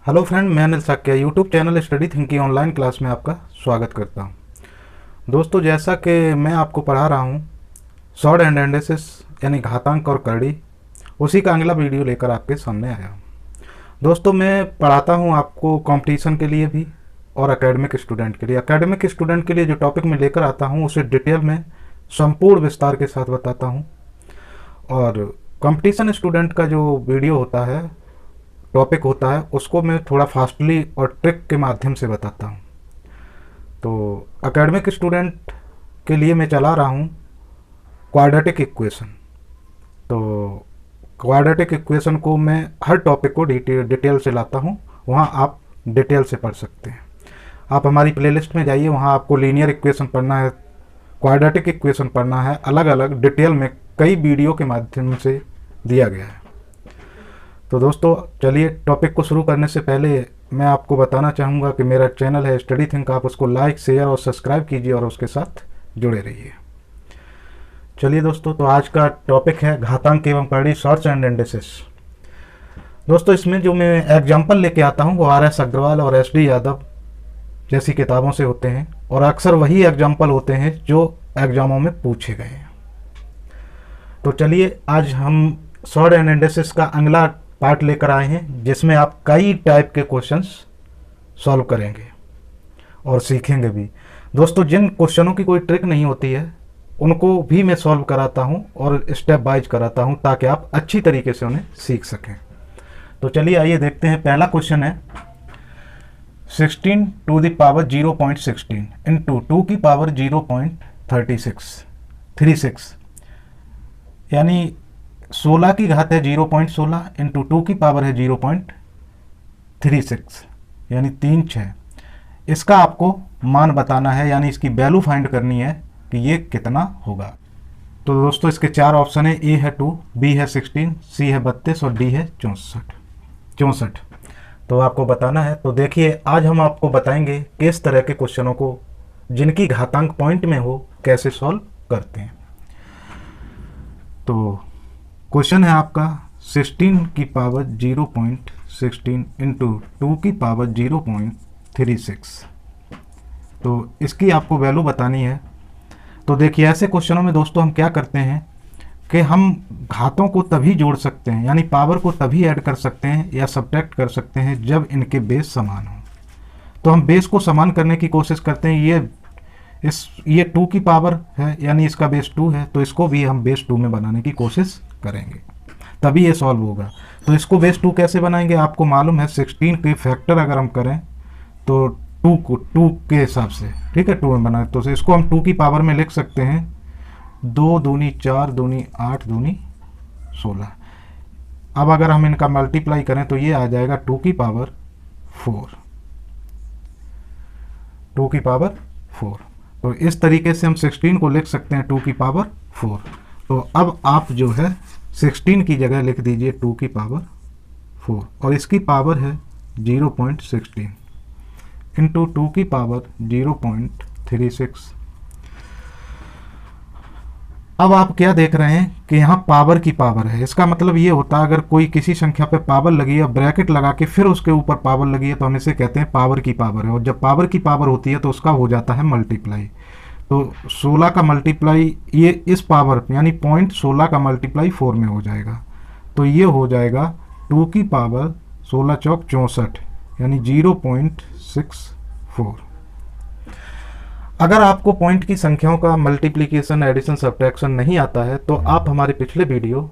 Hello friend, मैं Anil Sakya YouTube channel study thinking online class में आपका स्वागत करता हूं। दोस्तों, जैसा कि मैं आपको पढ़ा रहा हूं शॉर्ट हैंड एनालिसिस यानी घातांक और करड़ी, उसी का अगला वीडियो लेकर आपके सामने आया हूं। दोस्तों, मैं पढ़ाता हूं आपको कंपटीशन के लिए भी और एकेडमिक स्टूडेंट के लिए। एकेडमिक स्टूडेंट के लिए जो टॉपिक मैं लेकर आता हूँ उसे डिटेल में संपूर्ण विस्तार के साथ बताता हूँ, और कंपटीशन स्टूडेंट का जो वीडियो होता है, टॉपिक होता है, उसको मैं थोड़ा फास्टली और ट्रिक के माध्यम से बताता हूँ। तो एकेडमिक स्टूडेंट के लिए मैं चला रहा हूँ क्वाड्रेटिक इक्वेशन। तो क्वाड्रेटिक इक्वेशन को मैं हर टॉपिक को डिटेल से लाता हूँ, वहाँ आप डिटेल से पढ़ सकते हैं। आप हमारी प्लेलिस्ट में जाइए, वहाँ आपको लीनियर इक्वेशन पढ़ना है, क्वाड्रेटिक इक्वेशन पढ़ना है, अलग अलग डिटेल में कई वीडियो के माध्यम से दिया गया है। तो दोस्तों, चलिए टॉपिक को शुरू करने से पहले मैं आपको बताना चाहूँगा कि मेरा चैनल है स्टडी थिंक, आप उसको लाइक, शेयर और सब्सक्राइब कीजिए और उसके साथ जुड़े रहिए। चलिए दोस्तों, तो आज का टॉपिक है घातांक एवं करड़ी, शॉर्ट्स एंड एनालिसिस। दोस्तों, इसमें जो मैं एग्जाम्पल लेके आता हूँ वो RS अग्रवाल और SD यादव जैसी किताबों से होते हैं, और अक्सर वही एग्जाम्पल होते हैं जो एग्जामों में पूछे गए हैं। तो चलिए, आज हम शॉर्ट एंड एनालिसिस का अगला पार्ट लेकर आए हैं, जिसमें आप कई टाइप के क्वेश्चंस सॉल्व करेंगे और सीखेंगे भी। दोस्तों, जिन क्वेश्चनों की कोई ट्रिक नहीं होती है उनको भी मैं सॉल्व कराता हूं और स्टेप वाइज कराता हूं, ताकि आप अच्छी तरीके से उन्हें सीख सकें। तो चलिए आइए देखते हैं। पहला क्वेश्चन है 16 टू द पावर 0.16 इंटू 2 की पावर 0.36, यानी 16 की घात है 0.16 इंटू 2 की पावर है 0.36, यानी 3/6। इसका आपको मान बताना है, यानी इसकी वैल्यू फाइंड करनी है कि ये कितना होगा। तो दोस्तों, इसके चार ऑप्शन है। ए है 2, बी है 16, सी है 32 और डी है 64। तो आपको बताना है। तो देखिए, आज हम आपको बताएंगे किस तरह के क्वेश्चनों को जिनकी घातांक पॉइंट में हो कैसे सॉल्व करते हैं। तो क्वेश्चन है आपका 16 की पावर 0.16 इंटू 2 की पावर 0.36। तो इसकी आपको वैल्यू बतानी है। तो देखिए, ऐसे क्वेश्चनों में दोस्तों हम क्या करते हैं कि हम घातों को तभी जोड़ सकते हैं, यानी पावर को तभी ऐड कर सकते हैं या सब्ट्रैक्ट कर सकते हैं जब इनके बेस समान हो। तो हम बेस को समान करने की कोशिश करते हैं। ये 2 की पावर है, यानी इसका बेस 2 है, तो इसको भी हम बेस 2 में बनाने की कोशिश करेंगे, तभी ये सॉल्व होगा। तो इसको बेस 2 कैसे बनाएंगे, आपको मालूम है 16 के फैक्टर अगर हम करें तो 2 को 2 के हिसाब से, ठीक है, 2 में बनाए। तो इसको हम 2 की पावर में लिख सकते हैं 2 दूनी 4 दूनी 8 दूनी 16। अब अगर हम इनका मल्टीप्लाई करें तो ये आ जाएगा 2 की पावर 4। 2 की पावर 4। तो इस तरीके से हम 16 को लिख सकते हैं 2 की पावर 4। तो अब आप जो है 16 की जगह लिख दीजिए 2 की पावर 4, और इसकी पावर है 0.16 इंटू 2 की पावर 0.36। अब आप क्या देख रहे हैं कि यहाँ पावर की पावर है। इसका मतलब ये होता है, अगर कोई किसी संख्या पे पावर लगी है, ब्रैकेट लगा के फिर उसके ऊपर पावर लगी है, तो हम इसे कहते हैं पावर की पावर है। और जब पावर की पावर होती है तो उसका हो जाता है मल्टीप्लाई। तो 16 का मल्टीप्लाई ये इस पावर यानी 0.16 का मल्टीप्लाई 4 में हो जाएगा। तो ये हो जाएगा 2 की पावर 16 चौक 64, यानी 0.64। अगर आपको पॉइंट की संख्याओं का मल्टीप्लिकेशन, एडिशन, सब्ट्रैक्शन नहीं आता है तो आप हमारे पिछले वीडियो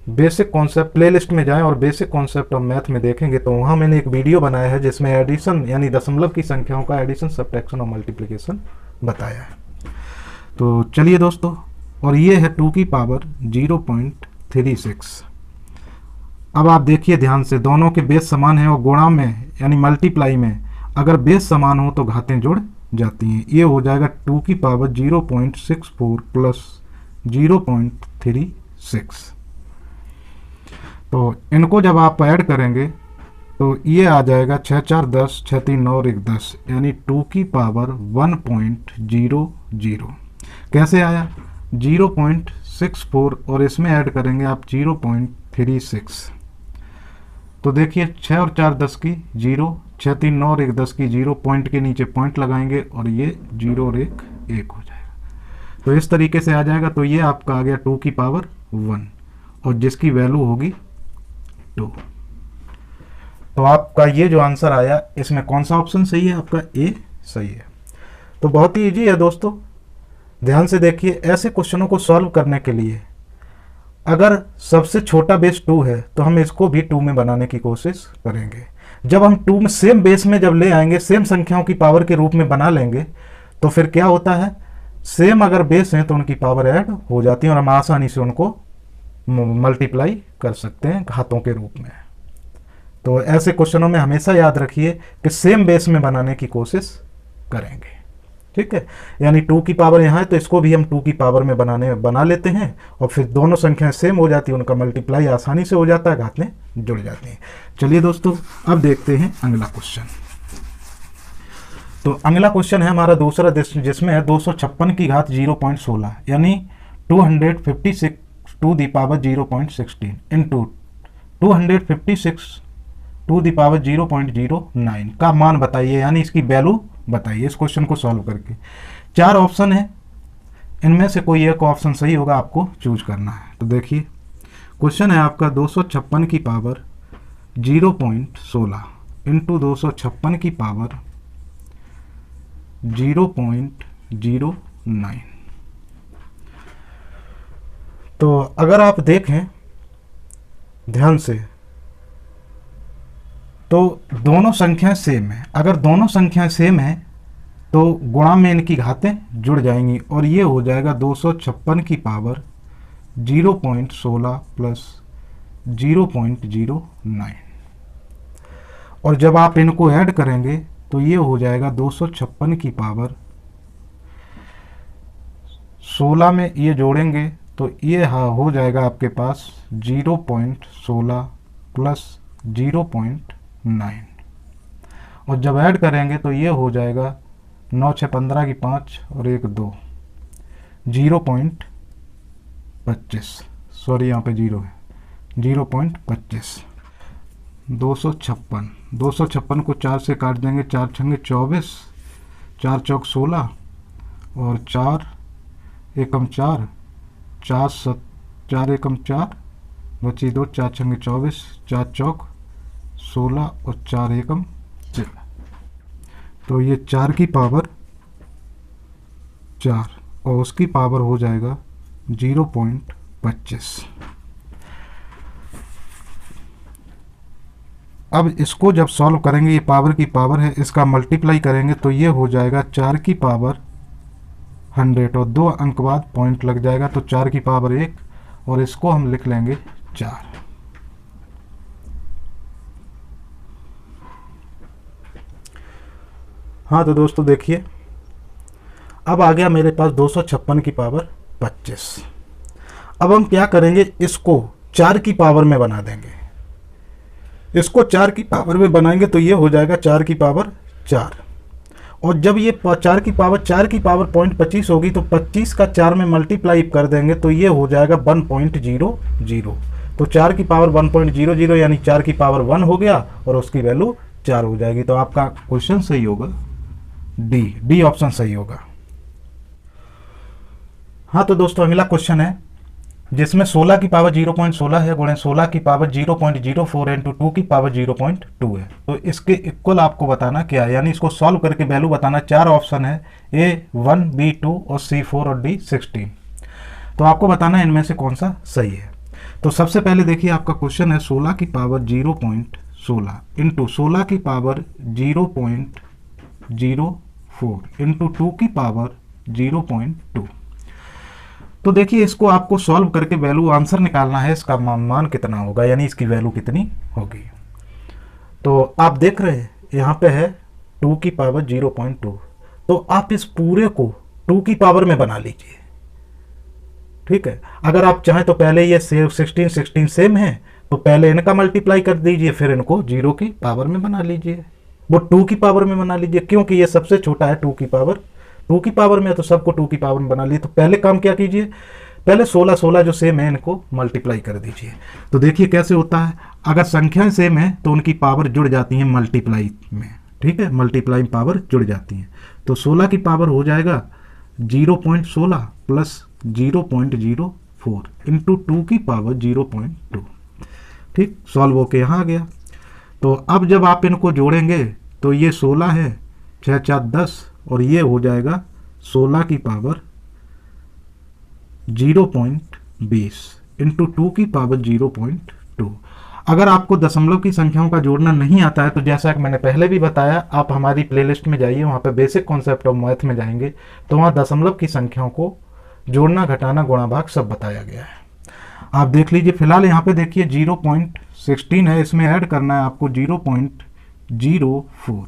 बेसिक कॉन्सेप्ट प्लेलिस्ट में जाएं और बेसिक कॉन्सेप्ट ऑफ मैथ में देखेंगे। तो वहाँ मैंने एक वीडियो बनाया है जिसमें एडिशन यानी दशमलव की संख्याओं का एडिशन, सब्ट्रैक्शन और मल्टीप्लिकेशन बताया है। तो चलिए दोस्तों, और ये है 2 की पावर 0.36। अब आप देखिए ध्यान से, दोनों के बेस समान हैं और गुणा में यानी मल्टीप्लाई में अगर बेस समान हो तो घातें जुड़ जाती हैं। ये हो जाएगा 2 की पावर 0.64 प्लस 0.36। तो इनको जब आप ऐड करेंगे तो ये आ जाएगा 6 4 10, 6 3 9 और 1 10, यानी 2 की पावर 1.00। कैसे आया, 0.64 और इसमें ऐड करेंगे आप 0.36। तो देखिए 6 और 4 10 की 0, 6 3 9 और 1 10 की 0, पॉइंट के नीचे पॉइंट लगाएंगे और ये 0 और 1 1 हो जाएगा। तो इस तरीके से आ जाएगा। तो ये आपका आ गया 2 की पावर 1 और जिसकी वैल्यू होगी 2। तो आपका ये जो आंसर आया इसमें कौन सा ऑप्शन सही है? आपका ए सही है। तो बहुत ही इजी है दोस्तों, ध्यान से देखिए। ऐसे क्वेश्चनों को सॉल्व करने के लिए अगर सबसे छोटा बेस 2 है तो हम इसको भी 2 में बनाने की कोशिश करेंगे। जब हम 2 में सेम बेस में जब ले आएंगे, सेम संख्याओं की पावर के रूप में बना लेंगे, तो फिर क्या होता है, सेम अगर बेस हैं तो उनकी पावर ऐड हो जाती है और हम आसानी से उनको मल्टीप्लाई कर सकते हैं घातों के रूप में। तो ऐसे क्वेश्चनों में हमेशा याद रखिए कि सेम बेस में बनाने की कोशिश करेंगे, ठीक है। यानी 2 की पावर यहाँ है तो इसको भी हम 2 की पावर में बना लेते हैं और फिर दोनों संख्याएं सेम हो जाती है, उनका मल्टीप्लाई आसानी से हो जाता है, घातें जुड़ जाती हैं। चलिए दोस्तों अब देखते हैं अगला क्वेश्चन। तो अगला क्वेश्चन है हमारा दूसरा, जिसमें है 256 की घात 0.16 यानी 256 to the power 0.16 into 256 to the power 0.09 का मान बताइए, यानी इसकी वैल्यू बताइए इस क्वेश्चन को सॉल्व करके। 4 ऑप्शन है, इनमें से कोई एक ऑप्शन सही होगा, आपको चूज करना है। तो देखिए क्वेश्चन है आपका 256 की पावर 0.16 इंटू 256 की पावर 0.09। तो अगर आप देखें ध्यान से तो दोनों संख्याएं सेम है। अगर दोनों संख्याएं सेम है तो गुणा में इनकी घातें जुड़ जाएंगी और ये हो जाएगा 256 की पावर 0.16 प्लस 0.09। और जब आप इनको ऐड करेंगे तो ये हो जाएगा 256 की पावर 16 में ये जोड़ेंगे तो ये हो जाएगा आपके पास 0.16 प्लस 0.9 और जब ऐड करेंगे तो ये हो जाएगा 9 6 15 की 5 और 1 2 0.25, सॉरी यहाँ पे 0 है, 0.25। 256 को 4 से काट देंगे, 4 छंगे 24, 4 चौक 16 और 4 एकम 4, 4 एकम 4 बची 2, 4 छंगे 24, 4 चौक 16 और 4 एकम 4। तो ये 4 की पावर 4 और उसकी पावर हो जाएगा 0.25। अब इसको जब सॉल्व करेंगे, ये पावर की पावर है, इसका मल्टीप्लाई करेंगे तो ये हो जाएगा 4 की पावर 100 और 2 अंक बाद पॉइंट लग जाएगा तो 4 की पावर 1 और इसको हम लिख लेंगे 4। हाँ तो दोस्तों देखिए अब आ गया मेरे पास 256 की पावर 25। अब हम क्या करेंगे, इसको 4 की पावर में बना देंगे। इसको 4 की पावर में बनाएंगे तो ये हो जाएगा 4 की पावर 4 और जब ये 4 की पावर 0.25 होगी तो 25 का 4 में मल्टीप्लाई कर देंगे तो ये हो जाएगा 1.00। तो 4 की पावर 1.00 यानी 4 की पावर 1 हो गया और उसकी वैल्यू 4 हो जाएगी। तो आपका क्वेश्चन सही होगा, डी ऑप्शन सही होगा। हाँ तो दोस्तों अगला क्वेश्चन है जिसमें 16 की पावर 0.16 है गुणे 16 की पावर 0.04 इंटू 2 की पावर 0.2 है। तो इसके इक्वल आपको बताना क्या है, यानी इसको सॉल्व करके वैल्यू बताना। 4 ऑप्शन है, A1 B2 और C4 और D16। तो आपको बताना है इनमें से कौन सा सही है। तो सबसे पहले देखिए आपका क्वेश्चन है 16 की पावर 0.16 इंटू 16 की पावर 0.04 इंटू 2 की पावर 0.2। तो देखिए इसको आपको सॉल्व करके वैल्यू आंसर निकालना है, इसका मान कितना होगा, यानी इसकी वैल्यू कितनी होगी। तो आप देख रहे हैं यहाँ पे है 2 की पावर 0.2, तो आप इस पूरे को 2 की पावर में बना लीजिए, ठीक है। अगर आप चाहें तो पहले ये 16 सेम है तो पहले इनका मल्टीप्लाई कर दीजिए, फिर इनको 0 की पावर में बना लीजिए, वो 2 की पावर में बना लीजिए, क्योंकि ये सबसे छोटा है 2 की पावर में है तो सबको 2 की पावर में बना लिए। तो पहले काम क्या कीजिए, पहले 16 16 जो सेम है इनको मल्टीप्लाई कर दीजिए। तो देखिए कैसे होता है, अगर संख्याएं सेम है तो उनकी पावर जुड़ जाती हैं मल्टीप्लाई में, ठीक है, मल्टीप्लाई पावर जुड़ जाती हैं। तो 16 की पावर हो जाएगा 0.16 प्लस 0.04 इंटू 2 की पावर 0.2, ठीक, सॉल्व होके यहाँ आ गया। तो अब जब आप इनको जोड़ेंगे तो ये 16 है, 6 4 10 और ये हो जाएगा 16 की पावर 0.20 इंटू 2 की पावर 0.2। अगर आपको दशमलव की संख्याओं का जोड़ना नहीं आता है तो जैसा कि मैंने पहले भी बताया, आप हमारी प्लेलिस्ट में जाइए, वहाँ पे बेसिक कॉन्सेप्ट ऑफ मैथ में जाएंगे तो वहाँ दशमलव की संख्याओं को जोड़ना, घटाना, गुणा, भाग सब बताया गया है। आप देख लीजिए। फिलहाल यहाँ पे देखिए 0.16 है, इसमें ऐड करना है आपको 0.04।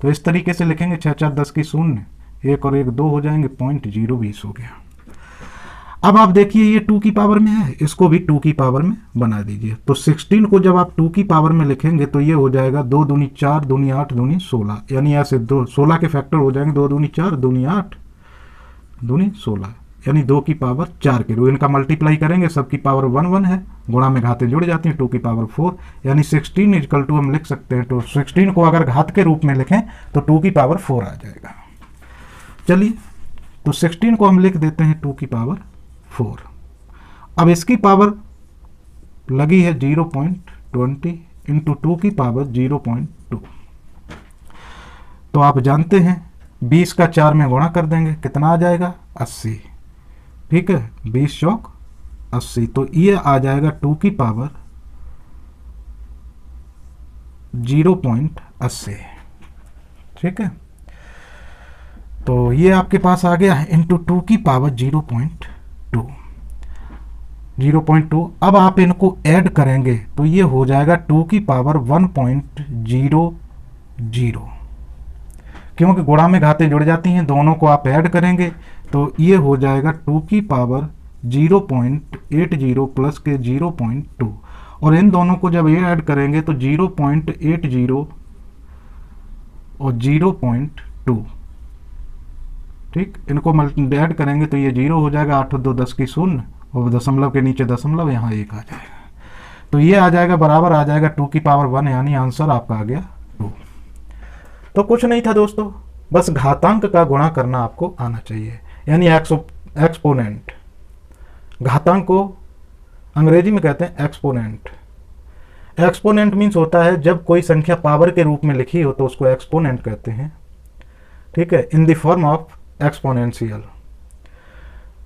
तो इस तरीके से लिखेंगे 6 4 10 की 0, 1 और 1 2 हो जाएंगे, 0.020 हो गया। अब आप देखिए ये 2 की पावर में है, इसको भी 2 की पावर में बना दीजिए। तो 16 को जब आप 2 की पावर में लिखेंगे तो ये हो जाएगा 2 दूनी 4, दूनी 8, दूनी 16, यानी ऐसे 16 के फैक्टर हो जाएंगे 2 दूनी 4, दूनी 8, दूनी 16, यानी 2 की पावर 4 के रूप। इनका मल्टीप्लाई करेंगे, सबकी पावर 1 1 है, गुणा में घातें जुड़ जाती हैं, 2 की पावर 4, यानी 16 इक्वल टू हम लिख सकते हैं। तो 16 को अगर घात के रूप में लिखें तो 2 की पावर 4 आ जाएगा। चलिए, तो 16 को हम लिख देते हैं 2 की पावर 4। अब इसकी पावर लगी है 0.20 इंटू 2 की पावर 0.2। तो आप जानते हैं 20 का 4 में गुणा कर देंगे, कितना आ जाएगा 80, ठीक है, 20 चौक 80। तो ये आ जाएगा 2 की पावर 0.80, ठीक है। तो ये आपके पास आ गया इंटू 2 की पावर 0.2। अब आप इनको ऐड करेंगे तो ये हो जाएगा 2 की पावर 1.00, क्योंकि गुणा में घातें जुड़ जाती हैं, दोनों को आप ऐड करेंगे तो ये हो जाएगा 2 की पावर 0.80 प्लस के 0.2, और इन दोनों को जब ये ऐड करेंगे तो 0.80 और 0.2, ठीक, इनको ऐड करेंगे तो ये 0 हो जाएगा, 8 2 10 की 0 और दशमलव के नीचे दशमलव, यहाँ 1 आ जाएगा। तो ये आ जाएगा बराबर आ जाएगा 2 की पावर 1, यानी आंसर आपका आ गया 2। तो कुछ नहीं था दोस्तों, बस घातांक का गुणा करना आपको आना चाहिए, यानी एक्सपोनेंट। घातांक को अंग्रेजी में कहते हैं एक्सपोनेंट। एक्सपोनेंट मीन्स होता है जब कोई संख्या पावर के रूप में लिखी हो तो उसको एक्सपोनेंट कहते हैं, ठीक है, in the form of exponential.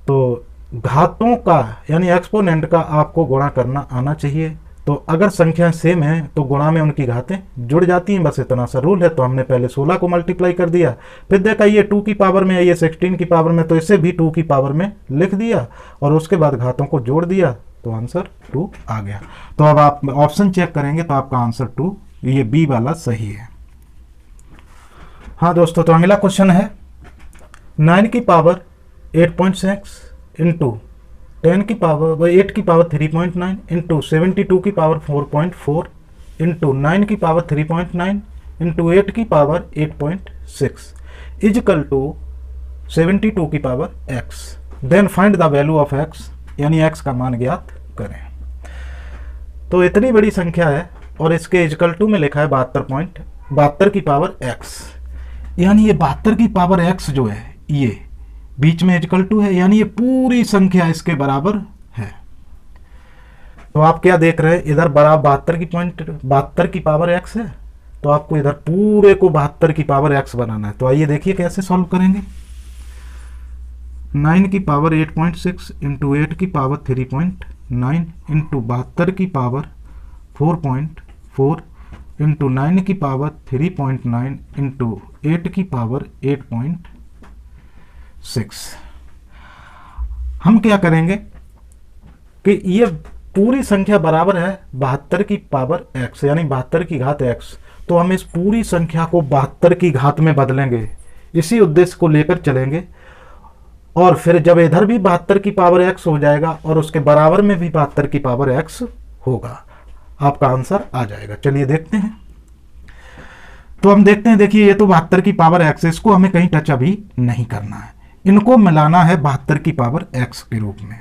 तो घातों का यानी एक्सपोनेंट का आपको गुणा करना आना चाहिए। तो अगर संख्या सेम है तो गुणा में उनकी घातें जुड़ जाती हैं, बस इतना सा रूल है। तो हमने पहले 16 को मल्टीप्लाई कर दिया, फिर देखा ये 2 की पावर में है, ये 16 की पावर में, तो इसे भी 2 की पावर में लिख दिया और उसके बाद घातों को जोड़ दिया तो आंसर 2 आ गया। तो अब आप ऑप्शन चेक करेंगे तो आपका आंसर 2, ये बी वाला सही है। हाँ दोस्तों, तो अगला क्वेश्चन है 9 की पावर 8.6 इंटू 10 की पावर 8 की पावर 3.9 इंटू 72 की पावर 4.4 इंटू 9 की पावर 3.9 इंटू 8 की पावर 8.6 इजकल टू 72 की power x। Then find the value of x, यानी x का मान ज्ञात करें। तो इतनी बड़ी संख्या है और इसके इजकल टू में लिखा है 72 की पावर x, यानी ये 72 की पावर x जो है ये बीच में इक्वल टू है, यानी ये पूरी संख्या इसके बराबर है। तो आप क्या देख रहे हैं, इधर बराबर 72 की पावर x है, तो आपको इधर पूरे को 72 की पावर x बनाना है। तो आइए देखिए कैसे सॉल्व करेंगे। 9 की पावर 8.6 इंटू 8 की पावर 3.9 इंटू 72 की पावर 4.4 इंटू 9 की पावर 3.9 इंटू 8 की पावर 8.6। हम क्या करेंगे कि ये पूरी संख्या बराबर है 72 की पावर x, यानी 72 की घात x। तो हम इस पूरी संख्या को 72 की घात में बदलेंगे, इसी उद्देश्य को लेकर चलेंगे। और फिर जब इधर भी 72 की पावर x हो जाएगा और उसके बराबर में भी 72 की पावर x होगा, आपका आंसर आ जाएगा। चलिए देखते हैं। तो हम देखते हैं, देखिए ये तो 72 की पावर x, इसको हमें कहीं टच अभी नहीं करना है, इनको मिलाना है 72 की पावर x के रूप में।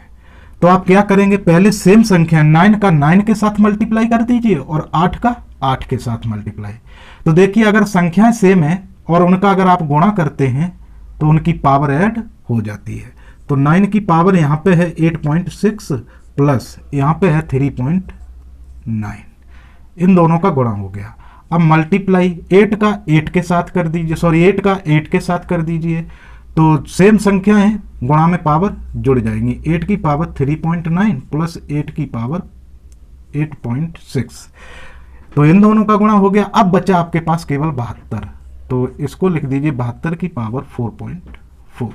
तो आप क्या करेंगे, पहले सेम संख्या 9 का 9 के साथ मल्टीप्लाई कर दीजिए और 8 का 8 के साथ मल्टीप्लाई। तो देखिए अगर संख्याएं सेम है और उनका अगर आप गुणा करते हैं तो उनकी पावर ऐड हो जाती है। तो 9 की पावर यहाँ पे है 8.6 प्लस यहाँ पे है 3.9, इन दोनों का गुणा हो गया। अब मल्टीप्लाई 8 का 8 के साथ कर दीजिए, सॉरी 8 का 8 के साथ कर दीजिए, तो सेम संख्या है, गुणा में पावर जुड़ जाएंगी। 8 की पावर 3.9 प्लस 8 की पावर 8.6, तो इन दोनों का गुणा हो गया। अब बचा आपके पास केवल 72, तो इसको लिख दीजिए 72 की पावर 4.4।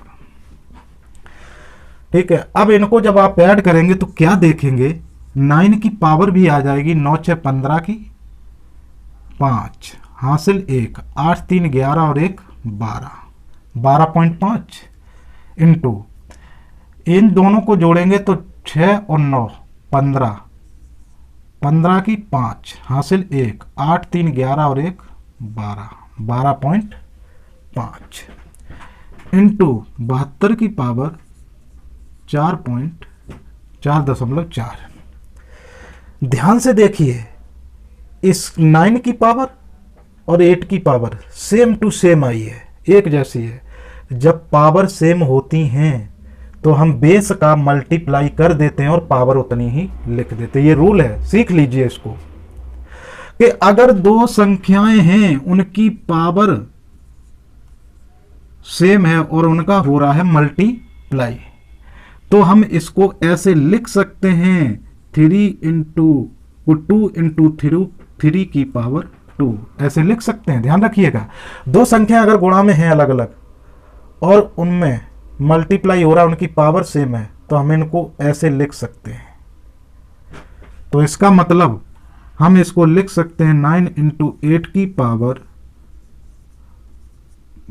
ठीक है, अब इनको जब आप ऐड करेंगे तो क्या देखेंगे, 9 की पावर भी आ जाएगी, 9 6 15 की 5 हासिल 1, 8 3 11 और 1 12, 12.5 इंटू, इन दोनों को जोड़ेंगे तो 6 और 9 15, 15 की 5 हासिल 1, 8 3 11 और 1 12, 12.5 इंटू 72 की पावर 4.4। ध्यान से देखिए, इस 9 की पावर और 8 की पावर सेम टू सेम आई है, एक जैसी है। जब पावर सेम होती हैं तो हम बेस का मल्टीप्लाई कर देते हैं और पावर उतनी ही लिख देते हैं। ये रूल है, सीख लीजिए इसको, कि अगर दो संख्याएं हैं उनकी पावर सेम है और उनका हो रहा है मल्टीप्लाई, तो हम इसको ऐसे लिख सकते हैं 3 इंटू 2 इंटू 3 की पावर 2, ऐसे लिख सकते हैं। ध्यान रखिएगा, दो संख्या अगर गुणा में हैं अलग अलग और उनमें मल्टीप्लाई हो रहा है, उनकी पावर सेम है, तो हम इनको ऐसे लिख सकते हैं। तो इसका मतलब हम इसको लिख सकते हैं 9 इंटू 8 की पावर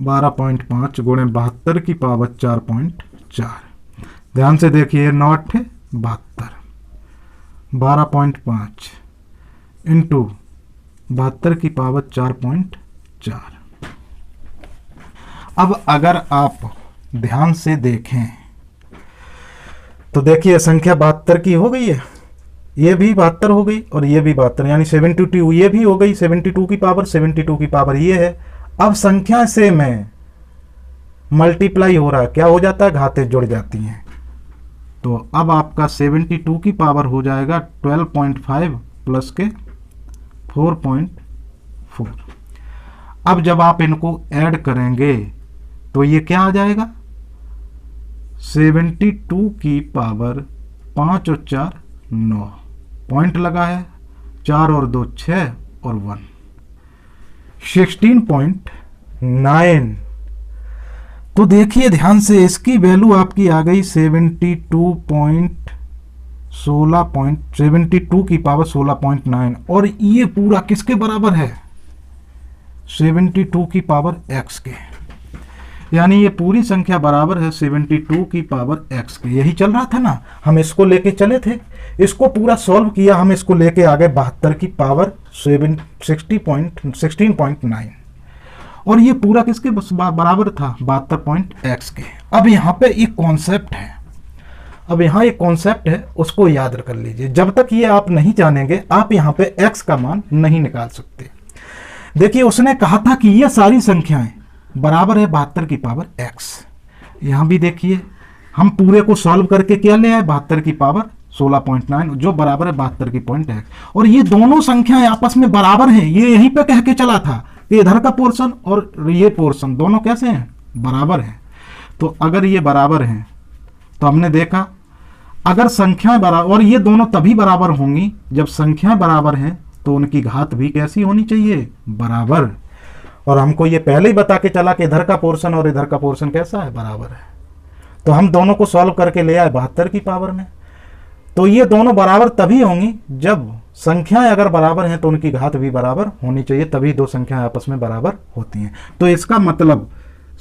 12.5 गुणे 72 की पावर 4.4। ध्यान से देखिए, 9 8 72, 12.5 इंटू 72 की पावर 4.4। अब अगर आप ध्यान से देखें तो देखिए संख्या 72 की हो गई है, ये भी 72 हो गई और ये भी 72, यानी 72, ये भी हो गई 72 की पावर, 72 की पावर ये है। अब संख्या सेम है, मल्टीप्लाई हो रहा है, क्या हो जाता है, घातें जुड़ जाती हैं। तो अब आपका 72 की पावर हो जाएगा 12.5 प्लस के 4.4। अब जब आप इनको ऐड करेंगे तो ये क्या आ जाएगा, 72 की पावर 5 और 4 9, पॉइंट लगा है, 4 और 2 6 और 1 16.9। तो देखिए ध्यान से, इसकी वैल्यू आपकी आ गई 72 की पावर 16.9, और ये पूरा किसके बराबर है, 72 की पावर x के, यानी ये पूरी संख्या बराबर है 72 की पावर x के। यही चल रहा था ना, हम इसको लेके चले थे, इसको पूरा सॉल्व किया, हम इसको लेके आ गए 72 की पावर 16.9, और ये पूरा किसके बराबर था, 72.x के। अब यहाँ पे एक कॉन्सेप्ट है, अब यहाँ एक कॉन्सेप्ट है, उसको याद कर लीजिए। जब तक ये आप नहीं जानेंगे आप यहाँ पे x का मान नहीं निकाल सकते। देखिए उसने कहा था कि ये सारी संख्याएं बराबर है 72 की पावर x। यहाँ भी देखिए हम पूरे को सॉल्व करके क्या ले आए, 72 की पावर 16.9 जो बराबर है 72 की पॉइंट x। और ये दोनों संख्याएं आपस में बराबर हैं, ये यहीं पे कह के चला था कि इधर का पोर्शन और ये पोर्शन दोनों कैसे हैं, बराबर हैं। तो अगर ये बराबर हैं तो हमने देखा अगर संख्याएं बराबर, और ये दोनों तभी बराबर होंगी जब संख्याएं बराबर हैं तो उनकी घात भी कैसी होनी चाहिए, बराबर। और हमको ये पहले ही बता के चला कि इधर का पोर्शन और इधर का पोर्शन कैसा है, बराबर है। तो हम दोनों को सॉल्व करके ले आए 72 की पावर में। तो ये दोनों बराबर तभी होंगी जब संख्याएं अगर बराबर हैं तो उनकी घात भी बराबर होनी चाहिए, तभी दो संख्याएं आपस में बराबर होती हैं। तो इसका मतलब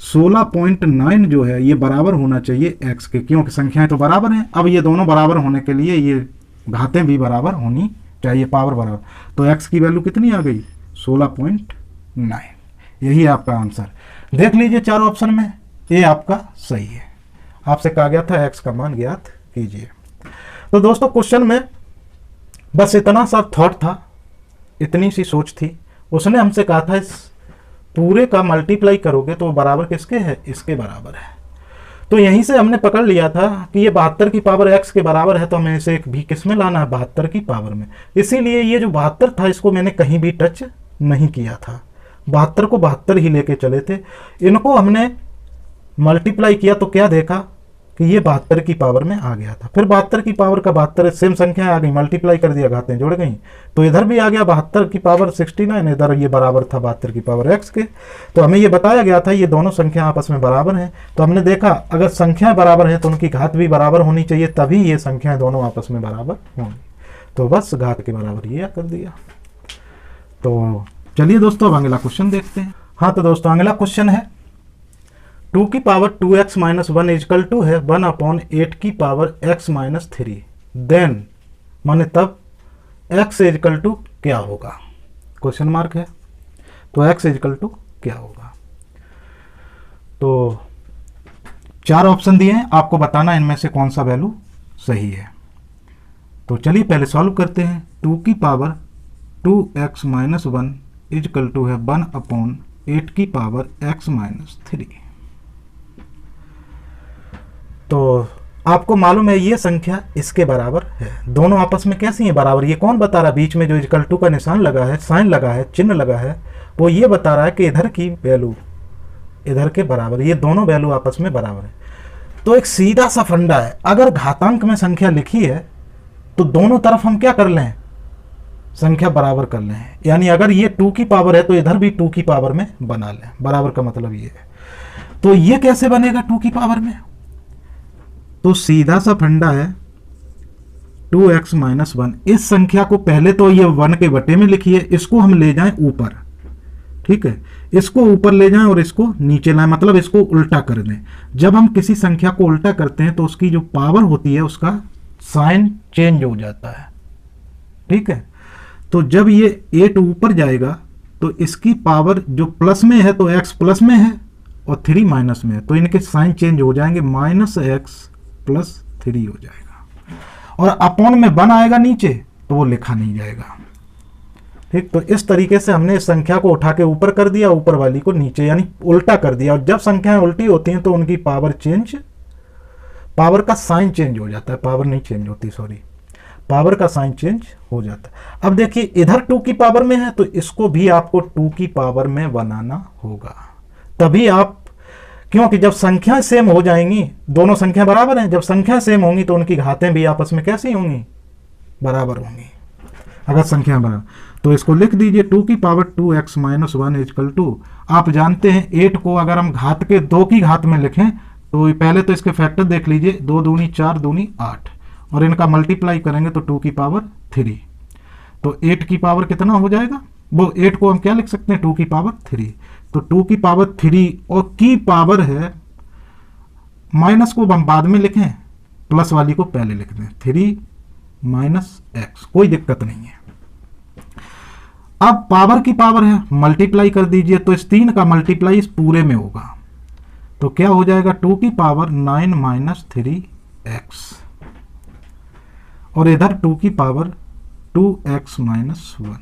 16.9 जो है ये बराबर होना चाहिए x के, क्योंकि संख्याएं तो बराबर हैं। अब ये दोनों बराबर होने के लिए ये घातें भी बराबर होनी चाहिए, पावर बराबर। तो x की वैल्यू कितनी आ गई, 16.9। यही आपका आंसर। देख लीजिए चारों ऑप्शन में ये आपका सही है। आपसे कहा गया था x का मान ज्ञात कीजिए। तो दोस्तों क्वेश्चन में बस इतना सा थॉट था, इतनी सी सोच थी। उसने हमसे कहा था इस पूरे का मल्टीप्लाई करोगे तो बराबर किसके है, इसके बराबर है। तो यहीं से हमने पकड़ लिया था कि ये 72 की पावर x के बराबर है, तो हमें इसे एक भी किस में लाना है, 72 की पावर में। इसीलिए ये जो 72 था इसको मैंने कहीं भी टच नहीं किया था, 72 को 72 ही लेके चले थे। इनको हमने मल्टीप्लाई किया तो क्या देखा कि ये 72 की पावर में आ गया था। फिर 72 की पावर का 72 सेम संख्या आ गई, मल्टीप्लाई कर दिया, घातें जुड़ गई, तो इधर भी आ गया 72 की पावर 69, इधर ये बराबर था 72 की पावर x के। तो हमें ये बताया गया था ये दोनों संख्या आपस में बराबर हैं। तो हमने देखा अगर संख्याएं बराबर हैं तो उनकी घात भी बराबर होनी चाहिए, तभी ये संख्याएं दोनों आपस में बराबर होंगी। तो बस घात के बराबर ये कर दिया। तो चलिए दोस्तों अब अगला क्वेश्चन देखते हैं। हाँ तो दोस्तों अगला क्वेश्चन है 2 की power 2x minus 1 is equal to है 1/8 की पावर x माइनस 3, देन माने तब x इजकल टू क्या होगा, क्वेश्चन मार्क है। तो x इजकल टू क्या होगा, तो 4 ऑप्शन दिए हैं, आपको बताना इनमें से कौन सा वैल्यू सही है। तो चलिए पहले सॉल्व करते हैं। 2 की power 2x minus 1 is equal to है 1/8 की पावर x माइनस 3। तो आपको मालूम है ये संख्या इसके बराबर है, दोनों आपस में कैसी हैं, बराबर। ये कौन बता रहा है, बीच में जो इक्वल टू का निशान लगा है, साइन लगा है, चिन्ह लगा है, वो ये बता रहा है कि इधर की वैल्यू इधर के बराबर, ये दोनों वैल्यू आपस में बराबर है। तो एक सीधा सा फंडा है, अगर घातांक में संख्या लिखी है तो दोनों तरफ हम क्या कर लें, संख्या बराबर कर लें। यानी अगर ये 2 की पावर है तो इधर भी 2 की पावर में बना लें, बराबर का मतलब ये है। तो ये कैसे बनेगा 2 की पावर में, तो सीधा सा फंडा है 2x माइनस 1। इस संख्या को पहले तो ये 1 के बटे में लिखिए, इसको हम ले जाएं ऊपर, ठीक है, इसको ऊपर ले जाएं और इसको नीचे लाएं, मतलब इसको उल्टा कर दें। जब हम किसी संख्या को उल्टा करते हैं तो उसकी जो पावर होती है उसका साइन चेंज हो जाता है, ठीक है। तो जब ये 8 ऊपर जाएगा तो इसकी पावर जो प्लस में है तो x प्लस में है और 3 माइनस में है, तो इनके साइन चेंज हो जाएंगे, -x + 3 हो जाएगा। और अपॉन में 1 आएगा नीचे तो वो लिखा नहीं जाएगा, ठीक। तो इस तरीके से हमने इस संख्या को उठा के ऊपर कर दिया, ऊपर वाली को नीचे, यानी उल्टा कर दिया। और जब संख्याएं उल्टी होती हैं तो उनकी पावर का साइन चेंज हो जाता है, पावर नहीं चेंज होती, सॉरी, पावर का साइन चेंज हो जाता है। अब देखिए इधर 2 की पावर में है तो इसको भी आपको 2 की पावर में बनाना होगा, तभी आप, क्योंकि जब संख्या सेम हो जाएंगी, दोनों संख्या बराबर हैं, जब संख्या सेम होंगी तो उनकी घातें भी आपस में कैसी होंगी, बराबर होंगी। अगर संख्या बराबर, तो इसको लिख दीजिए 2 की power 2x minus 1 is equal to, आप जानते हैं 8 को अगर हम घात के 2 की घात में लिखें तो पहले तो इसके फैक्टर देख लीजिए, 2 दूनी 4 दूनी 8, और इनका मल्टीप्लाई करेंगे तो 2 की पावर 3, तो 8 की पावर कितना हो जाएगा, वो 8 को हम क्या लिख सकते हैं, 2 की पावर 3। तो 2 की पावर 3 और की पावर है, माइनस को हम बाद में लिखें, प्लस वाली को पहले लिख दें, 3 माइनस x, कोई दिक्कत नहीं है। अब पावर की पावर है, मल्टीप्लाई कर दीजिए, तो इस 3 का मल्टीप्लाई इस पूरे में होगा, तो क्या हो जाएगा 2 की पावर 9 माइनस 3x, और इधर 2 की पावर 2x माइनस 1।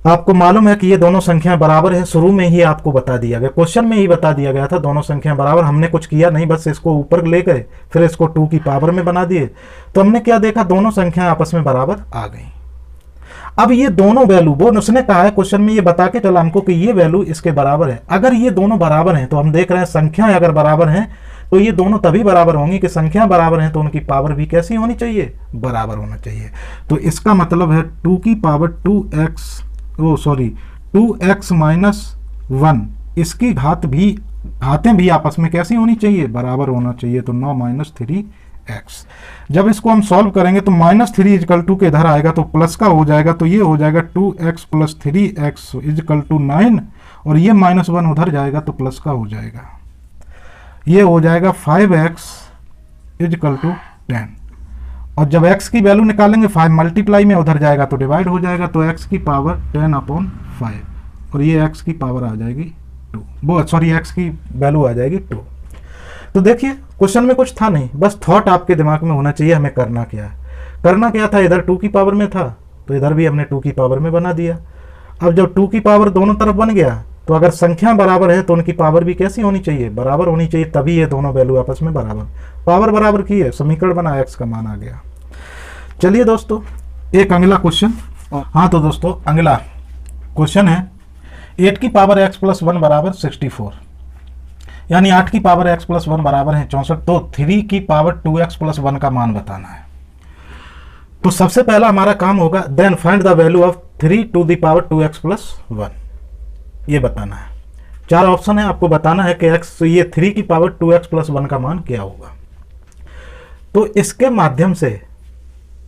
आपको मालूम है कि ये दोनों संख्याएं बराबर है, शुरू में ही आपको बता दिया गया, क्वेश्चन में ही बता दिया गया था दोनों संख्याएं बराबर। हमने कुछ किया नहीं, बस इसको ऊपर ले गए, फिर इसको 2 की पावर में बना दिए, तो हमने क्या देखा, दोनों संख्याएं आपस में बराबर आ गई। अब ये दोनों वैल्यू, वो उसने कहा है क्वेश्चन में, ये बता के चला हमको कि ये वैल्यू इसके बराबर है। अगर ये दोनों बराबर हैं तो हम देख रहे हैं संख्याएं अगर बराबर हैं तो ये दोनों तभी बराबर होंगी कि संख्या बराबर हैं तो उनकी पावर भी कैसी होनी चाहिए, बराबर होना चाहिए। तो इसका मतलब है 2 की पावर 2x माइनस 1, इसकी घातें भी आपस में कैसी होनी चाहिए, बराबर होना चाहिए। तो 9 माइनस 3x, जब इसको हम सॉल्व करेंगे तो -3 इजकल टू के इधर आएगा तो प्लस का हो जाएगा, तो ये हो जाएगा 2x + 3x इजकल टू 9, और ये -1 उधर जाएगा तो प्लस का हो जाएगा, ये हो जाएगा 5x इजकल टू 10। और जब x की वैल्यू निकालेंगे 5 मल्टीप्लाई में उधर जाएगा तो डिवाइड हो जाएगा, तो x की पावर 10/5, और ये x की पावर आ जाएगी 2, वो सॉरी x की वैल्यू आ जाएगी 2। तो देखिए क्वेश्चन में कुछ था नहीं, बस थॉट आपके दिमाग में होना चाहिए हमें करना क्या है। करना क्या था, इधर 2 की पावर में था तो इधर भी हमने 2 की पावर में बना दिया। अब जब 2 की पावर दोनों तरफ बन गया तो अगर संख्या बराबर है तो उनकी पावर भी कैसी होनी चाहिए, बराबर होनी चाहिए, तभी ये दोनों वैल्यू आपस में बराबर, पावर बराबर की है, समीकरण बना, एक्स का मान आ गया। चलिए दोस्तों एक अगला क्वेश्चन। हाँ तो दोस्तों अगला क्वेश्चन है 8 की पावर एक्स प्लस 1 बराबर 64, यानी 8 की पावर एक्स प्लस 1 बराबर है 64, तो 3 की पावर 2x प्लस 1 का मान बताना है। तो सबसे पहला हमारा काम होगा then find the value of 3 to the power 2x plus 1, ये बताना है। 4 ऑप्शन है, आपको बताना है कि x, ये 3 की पावर 2x प्लस 1 का मान क्या होगा। तो इसके माध्यम से,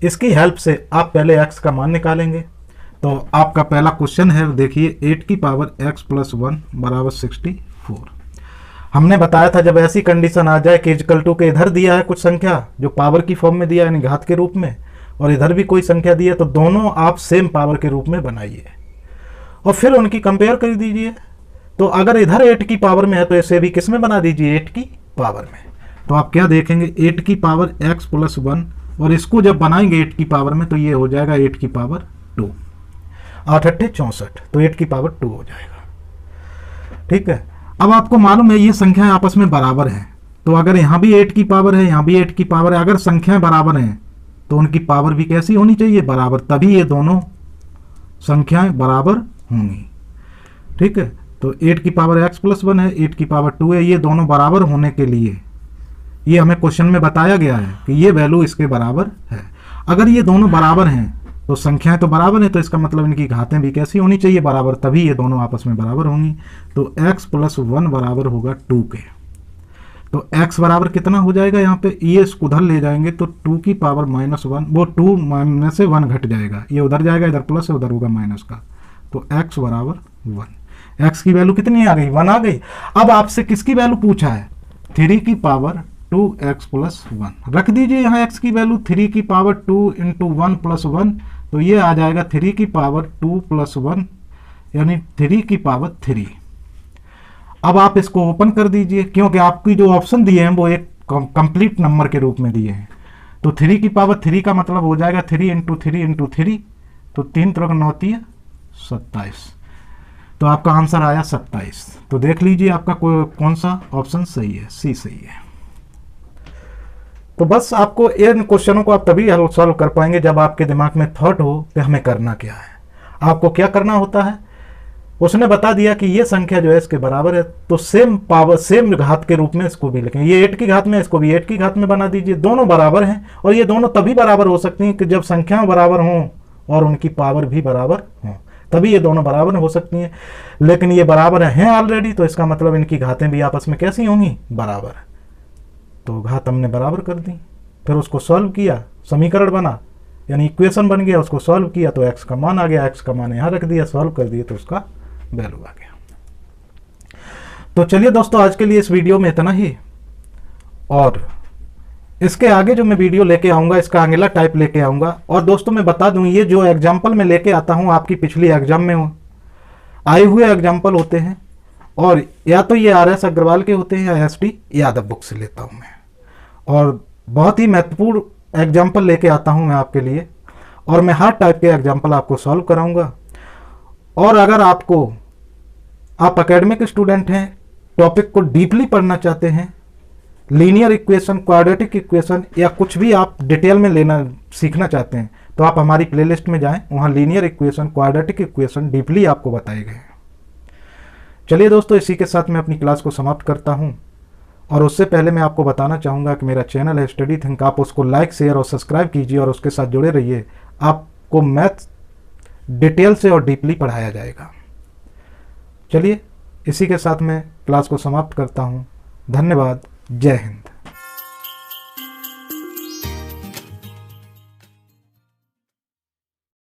इसकी हेल्प से आप पहले x का मान निकालेंगे। तो आपका पहला क्वेश्चन है, देखिए 8 की पावर x प्लस 1 बराबर 64। हमने बताया था जब ऐसी कंडीशन आ जाए कि इक्वल टू के इधर दिया है कुछ संख्या जो पावर की फॉर्म में दिया है, यानी घात के रूप में, और इधर भी कोई संख्या दी है, तो दोनों आप सेम पावर के रूप में बनाइए और फिर उनकी कंपेयर कर दीजिए। तो अगर इधर 8 की पावर में है तो इसे भी किस में बना दीजिए, 8 की पावर में। तो आप क्या देखेंगे, 8 की पावर x प्लस 1, और इसको जब बनाएंगे 8 की पावर में तो ये हो जाएगा 8 की पावर 2, 8 8 64, तो 8 की पावर 2 हो जाएगा। ठीक है, अब आपको मालूम है ये संख्याएं आपस में बराबर हैं, तो अगर यहाँ भी 8 की पावर है, यहाँ भी 8 की पावर है, अगर संख्याएं बराबर हैं तो उनकी पावर भी कैसी होनी चाहिए, बराबर, तभी ये दोनों संख्याएं बराबर होंगी। ठीक है, तो 8 की पावर x प्लस 1 है, 8 की पावर 2 है, ये दोनों बराबर होने के लिए ये हमें क्वेश्चन में बताया गया है कि ये वैल्यू इसके बराबर है। अगर ये दोनों बराबर हैं तो संख्याएं तो बराबर हैं, तो इसका मतलब इनकी घातें भी कैसी होनी चाहिए, बराबर, तभी ये दोनों आपस में बराबर होंगी। तो x प्लस 1 बराबर होगा 2 के। तो x बराबर कितना हो जाएगा, यहाँ पे ये इसको उधर ले जाएंगे तो 2 की पावर -1, वो 2 में से 1 घट जाएगा, ये उधर जाएगा, इधर प्लस है, उधर होगा माइनस का, तो x बराबर 1। x की वैल्यू कितनी आ गई, 1 आ गई। अब आपसे किसकी वैल्यू पूछा है, 3 की पावर 2x प्लस 1 रख दीजिए यहाँ x की वैल्यू, 3 की पावर 2 इंटू 1 प्लस 1, तो ये आ जाएगा 3 की पावर 2 प्लस 1, यानी 3 की पावर 3। अब आप इसको ओपन कर दीजिए, क्योंकि आपकी जो ऑप्शन दिए हैं वो एक कंप्लीट नंबर के रूप में दिए हैं। तो 3 की पावर 3 का मतलब हो जाएगा 3 इंटू 3 इंटू 3, तो 3 3 9 27, तो आपका आंसर आया 27। तो देख लीजिए आपका कौन सा ऑप्शन सही है, सी सही है। तो बस आपको इन क्वेश्चनों को आप तभी सॉल्व कर पाएंगे जब आपके दिमाग में थॉट हो कि हमें करना क्या है। आपको क्या करना होता है, उसने बता दिया कि ये संख्या जो है इसके बराबर है, तो सेम पावर, सेम घात के रूप में इसको भी लिखें, ये 8 की घात में, इसको भी 8 की घात में बना दीजिए, दोनों बराबर हैं, और ये दोनों तभी बराबर हो सकती हैं कि जब संख्याएं बराबर हों और उनकी पावर भी बराबर हों, तभी ये दोनों बराबर हो सकती हैं। लेकिन ये बराबर हैं ऑलरेडी, तो इसका मतलब इनकी घातें भी आपस में कैसी होंगी, बराबर। तो घात हमने बराबर कर दी, फिर उसको सॉल्व किया, समीकरण बना, यानी इक्वेशन बन गया, उसको सॉल्व किया तो x का मान आ गया, x का मान यहाँ रख दिया, सॉल्व कर दिए तो उसका वैल्यू आ गया। तो चलिए दोस्तों आज के लिए इस वीडियो में इतना ही, और इसके आगे जो मैं वीडियो लेके आऊँगा इसका अगला टाइप लेके आऊँगा। और दोस्तों मैं बता दूँ, ये जो एग्जाम्पल मैं लेके आता हूँ आपकी पिछली एग्जाम में आए हुए एग्जाम्पल होते हैं, और या तो ये RS अग्रवाल के होते हैं या ST यादव बुक से लेता हूँ मैं, और बहुत ही महत्वपूर्ण एग्जाम्पल लेके आता हूँ मैं आपके लिए, और मैं हर टाइप के एग्जाम्पल आपको सॉल्व कराऊंगा। और अगर आप एकेडमिक स्टूडेंट हैं, टॉपिक को डीपली पढ़ना चाहते हैं, लीनियर इक्वेशन, क्वाड्रेटिक इक्वेशन, या कुछ भी आप डिटेल में लेना सीखना चाहते हैं, तो आप हमारी प्लेलिस्ट में जाएं, वहाँ linear equation, quadratic equation deeply आपको बताए गए हैं। चलिए दोस्तों इसी के साथ मैं अपनी क्लास को समाप्त करता हूँ, और उससे पहले मैं आपको बताना चाहूँगा कि मेरा चैनल है स्टडी थिंक, आप उसको लाइक, शेयर और सब्सक्राइब कीजिए और उसके साथ जुड़े रहिए। आपको मैथ डिटेल से और डीपली पढ़ाया जाएगा। चलिए इसी के साथ मैं क्लास को समाप्त करता हूँ। धन्यवाद। जय हिंद।